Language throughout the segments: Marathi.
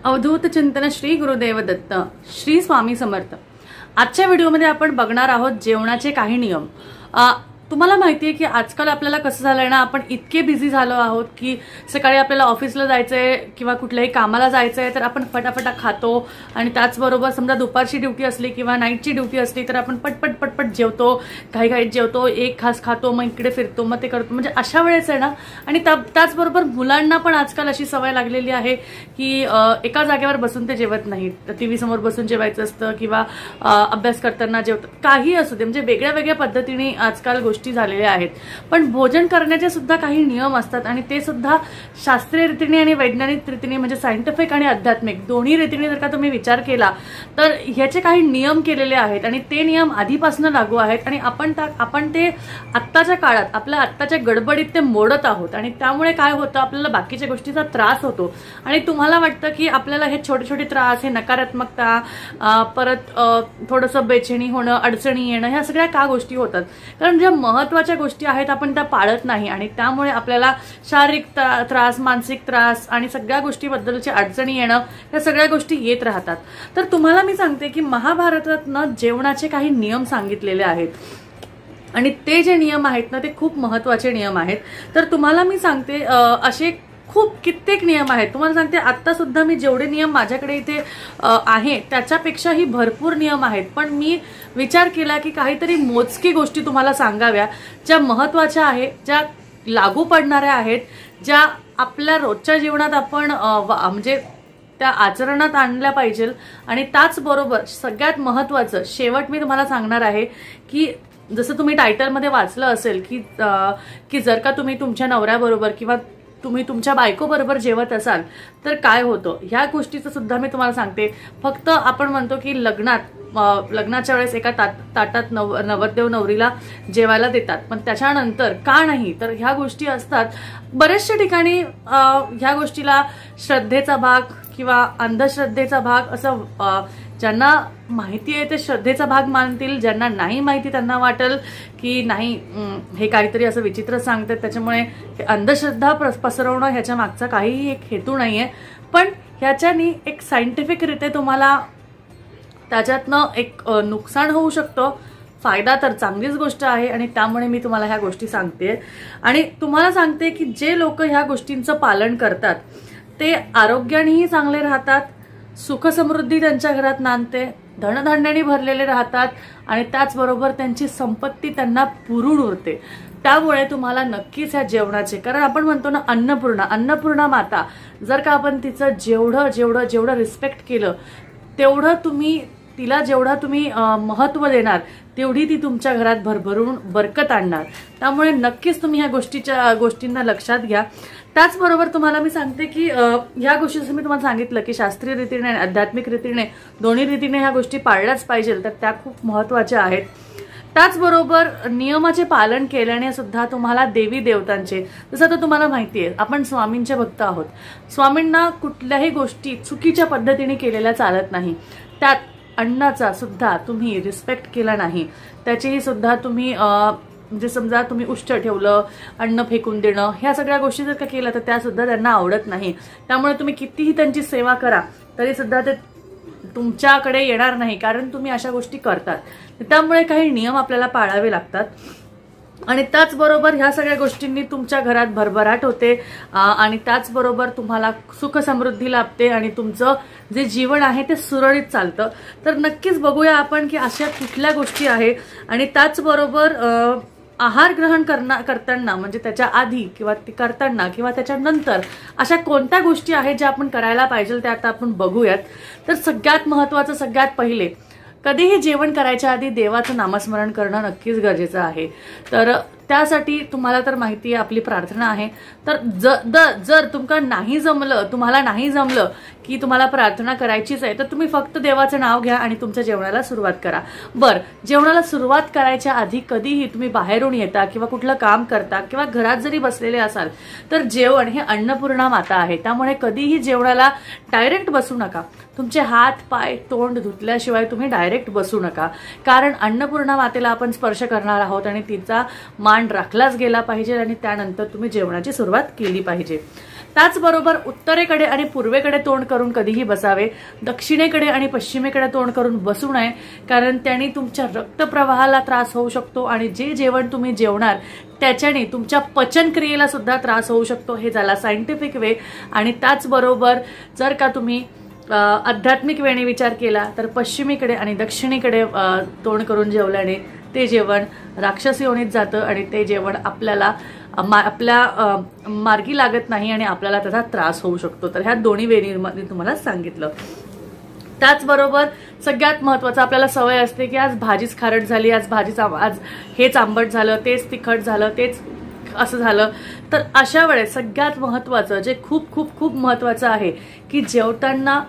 अवधूत चिंतन श्री गुरुदेव दत्त श्री स्वामी समर्थ। आजच्या व्हिडिओमध्ये आपण बघणार आहोत जेवणाचे काही नियम। तुम्हाला माहिती आहे की आजकाल आपल्याला कसं झालंय ना, आपण इतके बिझी झालो आहोत की सकाळी आपल्याला ऑफिसला जायचंय किंवा कुठल्याही कामाला जायचंय तर आपण फटाफटा खातो आणि त्याचबरोबर समजा दुपारची ड्युटी असली किंवा नाईटची ड्युटी असली तर आपण पटपट जेवतो, घाईघाईत जेवतो, एक घास खातो, मग इकडे फिरतो, मग ते करतो। म्हणजे अशा वेळेस आहे ना, आणि त्याचबरोबर मुलांना पण आजकाल अशी सवय लागलेली आहे की एका जागेवर बसून ते जेवत नाहीत, टीव्ही समोर बसून जेवायचं असतं किंवा अभ्यास करताना जेवतात, काही असू दे, म्हणजे वेगळ्या वेगळ्या पद्धतीने आजकाल गोष्टी झालेल्या आहेत। पण भोजन करण्याचे सुद्धा काही नियम असतात आणि ते सुद्धा शास्त्रीय रीतीने आणि वैज्ञानिक रीतीने, म्हणजे सायंटिफिक आणि आध्यात्मिक दोन्ही रीतीने जर का तुम्ही विचार केला तर ह्याचे काही नियम केलेले आहेत आणि ते नियम आधीपासून लागू आहेत आणि आपण ते आत्ताच्या काळात आपल्या आत्ताच्या गडबडीत ते मोडत आहोत आणि त्यामुळे काय होतं, आपल्याला बाकीच्या गोष्टीचा त्रास होतो आणि तुम्हाला वाटतं की आपल्याला हे छोटे छोटे त्रास, हे नकारात्मकता, परत थोडंसं बेचैनी होणं, अडचणी येणं, ह्या सगळ्या का गोष्टी होतात, कारण ज्या महत्त्वाच्या गोष्टी आहेत आपण त्या पाळत नाही आणि त्यामुळे आपल्याला शारीरिक त्रास, मानसिक त्रास आणि सगळ्या गोष्टीबद्दलची अडचणी येणं, या सगळ्या गोष्टी येत राहतात। तर तुम्हाला मी सांगते की महाभारतातनं जेवणाचे काही नियम सांगितलेले आहेत आणि ते जे नियम आहेत ना, ते खूप महत्त्वाचे नियम आहेत। तर तुम्हाला मी सांगते असे खूप कित्येक नियम आहेत। तुम्हाला सांगते आता सुद्धा मी जेवढे नियम माझ्याकडे इथे आहे त्याच्यापेक्षाही भरपूर नियम आहेत, पण मी विचार केला की काहीतरी मोजकी गोष्टी तुम्हाला सांगाव्या, ज्या महत्त्वाच्या आहेत, ज्या लागू पडणाऱ्या आहेत, ज्या आपल्या रोजच्या जीवनात आपण म्हणजे त्या आचरणात आणल्या पाहिजे। आणि त्याचबरोबर सगळ्यात महत्त्वाचं शेवट मी तुम्हाला सांगणार आहे की जसं तुम्ही टायटलमध्ये वाचलं असेल की जर का तुम्ही तुमच्या नवऱ्याबरोबर किंवा तुम्ही तुमच्या बायकोबरोबर जेवत असाल तर काय होतं, ह्या गोष्टीचं सुद्धा मी तुम्हाला सांगते। फक्त आपण म्हणतो की लग्नाच्या वेळेस एका ताटात नवरदेव नवरीला जेवायला देतात, पण त्याच्यानंतर का नाही, तर ह्या गोष्टी असतात बऱ्याचशा ठिकाणी। ह्या गोष्टीला श्रद्धेचा भाग किंवा अंधश्रद्धेचा भाग असं ज्यांना माहिती आहे ते श्रद्धेचा भाग मानतील, ज्यांना नाही माहिती त्यांना वाटेल की नाही हे काहीतरी असं विचित्र सांगतात त्याच्यामुळे अंधश्रद्धा पसरवणं, ह्याच्या मागचा काहीही एक हेतू नाहीये। पण ह्याच्यानी एक सायंटिफिक रीते तुम्हाला त्याच्यातनं एक नुकसान होऊ शकतं, फायदा तर चांगलीच गोष्ट आहे आणि त्यामुळे मी तुम्हाला ह्या गोष्टी सांगते आणि तुम्हाला सांगते की जे लोक ह्या गोष्टींचं पालन करतात ते आरोग्यानेही चांगले राहतात, सुख समृद्धी त्यांच्या घरात नांदते, धनधान्याने भरलेले राहतात आणि त्याचबरोबर त्यांची संपत्ती त्यांना पुरून उरते। त्यामुळे तुम्हाला नक्कीच ह्या जेवणाचे, कारण आपण म्हणतो ना अन्नपूर्णा माता, जर का आपण तिचं जेवढं रिस्पेक्ट केलं तेवढं तिला जेवढा तुम्ही महत्त्व देणार तेवढी ती तुमच्या घरात भरभरून बरकत आणणार। त्यामुळे नक्कीच तुम्ही ह्या गोष्टींना लक्षात घ्या। त्याचबरोबर तुम्हाला मी सांगते की ह्या गोष्टी जसं मी तुम्हाला सांगितलं की शास्त्रीय रीतीने आणि आध्यात्मिक रीतीने दोन्ही रीतीने ह्या गोष्टी पाळल्याच पाहिजे, तर त्या खूप महत्त्वाच्या आहेत। त्याचबरोबर नियमाचे पालन केल्याने सुद्धा तुम्हाला देवी देवतांचे, जसं तर तुम्हाला माहिती आहे आपण स्वामींचे भक्त आहोत, स्वामींना कुठल्याही गोष्टी चुकीच्या पद्धतीने केलेल्या चालत नाही। त्यात अन्नाचा सुद्धा तुम्ही रिस्पेक्ट केला नाही, त्याचेही सुद्धा तुम्ही म्हणजे समजा तुम्ही उष्ट ठेवलं, अन्न फेकून देणं, ह्या सगळ्या गोष्टी जर का केल्या तर त्या सुद्धा त्यांना आवडत नाही। त्यामुळे तुम्ही कितीही त्यांची सेवा करा तरी सुद्धा ते तुमच्याकडे येणार नाही, कारण तुम्ही अशा गोष्टी करतात। त्यामुळे काही नियम आपल्याला पाळावे लागतात आणि त्याचबरोबर ह्या सगळ्या गोष्टींनी तुमच्या घरात भरभराट होते आणि त्याचबरोबर तुम्हाला सुख समृद्धी लाभते आणि तुमचं जे जीवन आहे ते सुरळीत चालतं। तर नक्कीच बघूया आपण की अशा कुठल्या गोष्टी आहे आणि त्याचबरोबर आहार ग्रहण करताना, म्हणजे त्याच्या आधी किंवा करताना किंवा त्याच्यानंतर अशा कोणत्या गोष्टी आहेत ज्या आपण करायला पाहिजे त्या आता आपण बघूयात। तर सगळ्यात महत्त्वाचं, सगळ्यात पहिले, कधीही जेवण करायच्या आधी देवाचं नामस्मरण करणं नक्कीच गरजेचं आहे। तर त्यासाठी तुम्हाला तर माहिती आहे आपली प्रार्थना आहे, तर जर तुम्हाला नाही जमलं की तुम्हाला प्रार्थना करायचीच आहे तर तुम्ही फक्त देवाचं नाव घ्या आणि तुमच्या जेवणाला सुरुवात करा। जेवणाला सुरुवात करायच्या आधी कधीही तुम्ही बाहेरून येता किंवा कुठलं काम करता किंवा घरात जरी बसलेले असाल तर जेवण हे अन्नपूर्णा माता आहे, त्यामुळे कधीही जेवणाला डायरेक्ट बसू नका। तुमचे हात, पाय, तोंड धुतल्याशिवाय तुम्ही डायरेक्ट बसू नका, कारण अन्नपूर्णा मातेला आपण स्पर्श करणार आहोत आणि तिचा मान राखलाच गेला पाहिजे आणि त्यानंतर तुम्ही जेवणाची सुरुवात केली पाहिजे। त्याचबरोबर उत्तरेकडे आणि पूर्वेकडे तोंड करून कधीही बसावे, दक्षिणेकडे आणि पश्चिमेकडे तोंड करून बसू नये, कारण त्याने तुमच्या रक्तप्रवाहाला त्रास होऊ शकतो आणि जे जेवण तुम्ही जेवणार त्याच्याने तुमच्या पचनक्रियेला सुद्धा त्रास होऊ शकतो. हे झाला सायंटिफिक वे. आणि त्याचबरोबर जर का तुम्ही आध्यात्मिक वेळेने विचार केला तर पश्चिमेकडे आणि दक्षिणेकडे तोंड करून जेवल्याने ते जेवण राक्षसी योनीत जातं आणि ते जेवण आपल्याला आपल्या मार्गी लागत नाही आणि आपल्याला त्याचा त्रास होऊ शकतो. तर ह्या दोन्ही वेळेमध्ये तुम्हाला सांगितलं. त्याचबरोबर सगळ्यात महत्त्वाचं आपल्याला सवय असते की आज भाजीच खारट झाली, आज हेच आंबट झालं, तेच तिखट झालं, तेच असं झालं. तर अशा वेळेस सगळ्यात महत्त्वाचं जे खूप खूप खूप महत्त्वाचं आहे की जेवताना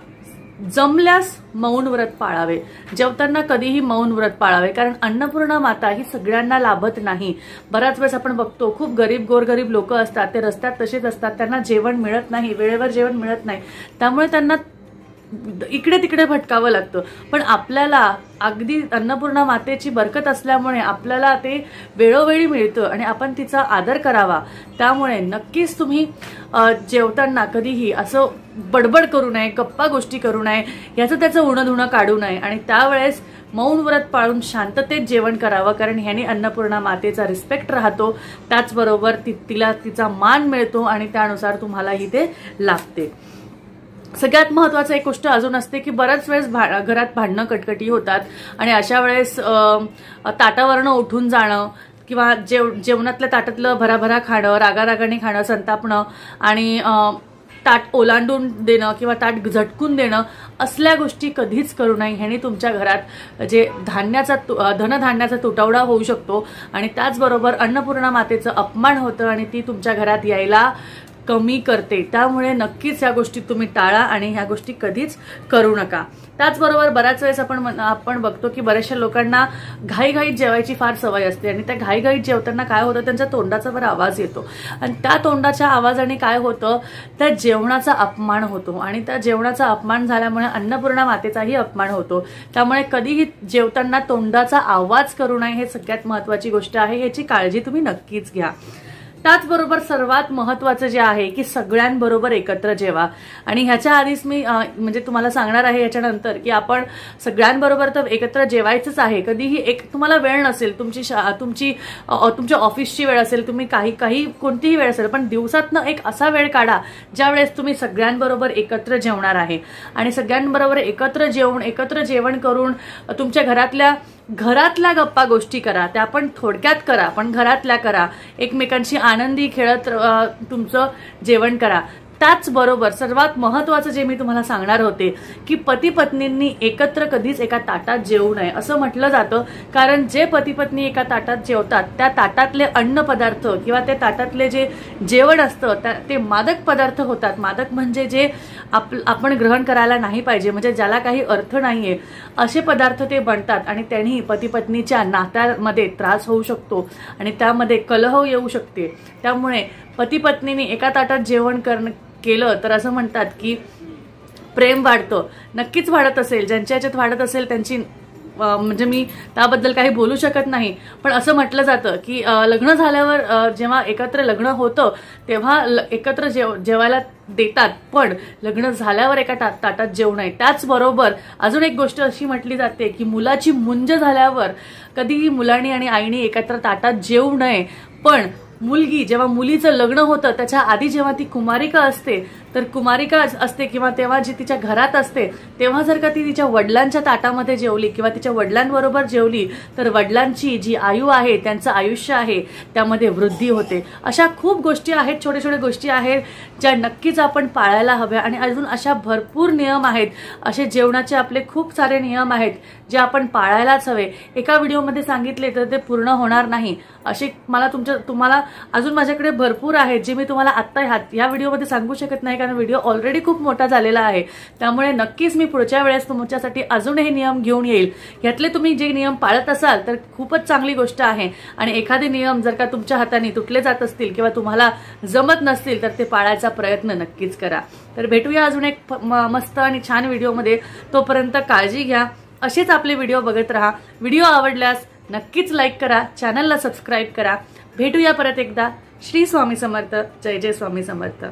जमल्यास मौन व्रत पाळावे. जेवताना कधीही मौन व्रत पाळावे, कारण अन्नपूर्णा माता ही सगळ्यांना लाभत नाही. बऱ्याच वेळेस आपण बघतो खूप गोरगरीब लोक असतात, ते रस्त्यात तसेच असतात, त्यांना जेवण मिळत नाही, वेळेवर जेवण मिळत नाही, त्यामुळे त्यांना इकडे तिकडे भटकावं लागतं. पण आपल्याला अगदी अन्नपूर्णा मातेची बरकत असल्यामुळे आपल्याला ते वेळोवेळी मिळतं आणि आपण तिचा आदर करावा. त्यामुळे नक्कीच तुम्ही जेवताना कधीही असं बडबड करू नये, गप्पा गोष्टी करू नये, याचं त्याचं उणं काढू नये आणि त्यावेळेस मौन व्रत पाळून शांततेत जेवण करावं, कारण ह्याने अन्नपूर्णा मातेचा रिस्पेक्ट राहतो. त्याचबरोबर तिला तिचा मान मिळतो आणि त्यानुसार तुम्हालाही ते लाभते. सगळ्यात महत्त्वाचं एक गोष्ट अजून असते की बऱ्याच वेळेस घरात भांडणं कटकटी होतात आणि अशा वेळेस ताटावरनं उठून जाणं किंवा जेवणातल्या ताटातलं भराभरा खाणं, रागारागाने खाणं, संतापणं आणि ताट ओलांडून देणं किंवा ताट झटकून देणं असल्या गोष्टी कधीच करू नये. ह्याने तुमच्या घरात जे धनधान्याचा तुटवडा होऊ शकतो आणि त्याचबरोबर अन्नपूर्णा मातेचं अपमान होतं आणि ती तुमच्या घरात यायला कमी करते. त्यामुळे नक्कीच या गोष्टी तुम्ही टाळा आणि ह्या गोष्टी कधीच करू नका. त्याचबरोबर बऱ्याच वेळेस आपण बघतो की बऱ्याचशा लोकांना घाईघाईत जेवायची फार सवय असते आणि त्या घाईघाईत जेवताना काय होतं, त्यांच्या तोंडाचा बरा आवाज येतो आणि त्या तोंडाच्या आवाजाने काय होतं, त्या जेवणाचा अपमान होतो आणि त्या जेवणाचा अपमान झाल्यामुळे अन्नपूर्णा मातेचाही अपमान होतो. त्यामुळे कधीही जेवताना तोंडाचा आवाज करू नये, हे सगळ्यात महत्त्वाची गोष्ट आहे. याची काळजी तुम्ही नक्कीच घ्या. त्याचबरोबर सर्वात महत्त्वाचं जे आहे की सगळ्यांबरोबर एकत्र जेवा. आणि ह्याच्या आधीच मी म्हणजे तुम्हाला सांगणार आहे याच्यानंतर की आपण सगळ्यांबरोबर तर एकत्र जेवायचंच आहे. कधीही एक तुम्हाला वेळ नसेल, तुमच्या ऑफिसची वेळ असेल, तुम्ही काही कोणतीही वेळ असेल, पण दिवसातनं एक असा वेळ काढा ज्या वेळेस तुम्ही सगळ्यांबरोबर एकत्र जेवणार आहे. आणि सगळ्यांबरोबर एकत्र जेवण करून तुमच्या घरातल्या गप्पा गोष्टी करा. त्या पण थोडक्यात करा, पण घरातल्या करा. एकमेकांशी आनंदी खेळत तुमचं जेवण करा. त्याचबरोबर सर्वात महत्त्वाचं जे मी तुम्हाला सांगणार होते की पती पत्नींनी एकत्र कधीच एका ताटात जेवू नये असं म्हटलं जातं, कारण जे पती पत्नी एका ताटात जेवतात त्या ताटातले अन्न पदार्थ किंवा त्या ताटातले जे जेवण असतं ते मादक पदार्थ होतात. मादक म्हणजे जे आपण ग्रहण करायला नाही पाहिजे, म्हणजे ज्याला काही अर्थ नाहीये असे पदार्थ ते बनतात आणि त्यांनी पती पत्नीच्या नात्यामध्ये त्रास होऊ शकतो आणि त्यामध्ये कलह येऊ शकते. त्यामुळे पती पत्नीने एका ताटात जेवण केलं तर असं म्हणतात की प्रेम वाढतं. नक्कीच वाढत असेल, ज्यांच्या याच्यात वाढत असेल त्यांची म्हणजे मी त्याबद्दल काही बोलू शकत नाही, पण असं म्हटलं जातं की लग्न झाल्यावर जेव्हा एकत्र लग्न होतं तेव्हा एकत्र जेवायला देतात, पण लग्न झाल्यावर एका ताटात जेवू नये. त्याचबरोबर अजून एक गोष्ट अशी म्हटली जाते की मुलाची मुंज झाल्यावर कधीही मुलांनी आणि आईने एकत्र ताटात जेवू नये. पण मुलगी जेव्हा मुलीचं लग्न होतं त्याच्या आधी जेव्हा ती कुमारिका असते किंवा तेव्हा जी तिच्या घरात असते तेव्हा जर का ती तिच्या वडिलांच्या ताटामध्ये जेवली किंवा तिच्या वडिलांबरोबर जेवली तर वडिलांची जी आयु आहे, त्यांचं आयुष्य आहे, त्यामध्ये वृद्धी होते. अशा खूप गोष्टी आहेत, छोट्या गोष्टी आहेत ज्या नक्कीच आपण पाळायला हव्या. आणि अजून अशा भरपूर नियम आहेत, असे जेवणाचे आपले खूप सारे नियम आहेत जे आपण पाळायलाच हवे. एका व्हिडिओमध्ये सांगितले तर ते पूर्ण होणार नाही. असे तुम्हाला अजून माझ्याकडे भरपूर आहेत जे मी तुम्हाला आत्ता ह्या व्हिडिओमध्ये सांगू शकत नाही, कारण व्हिडिओ ऑलरेडी खूप मोठा झालेला आहे. त्यामुळे नक्कीच मी पुढच्या वेळेस तुमच्यासाठी अजूनही नियम घेऊन येईल. यातले तुम्ही जे नियम पाळत असाल तर खूपच चांगली गोष्ट आहे आणि एखादे नियम जर का तुमच्या हाताने तुटले जात असतील किंवा तुम्हाला जमत नसतील तर ते पाळायचा प्रयत्न नक्कीच करा. तर भेटूया अजून एक मस्त आणि छान व्हिडिओमध्ये. तोपर्यंत काळजी घ्या. असेच आपले व्हिडिओ बघत राहा. व्हिडिओ आवडल्यास नक्कीच लाईक करा, चॅनलला सबस्क्राईब करा. भेटूया परत एकदा. श्री स्वामी समर्थ. जय जय स्वामी समर्थ.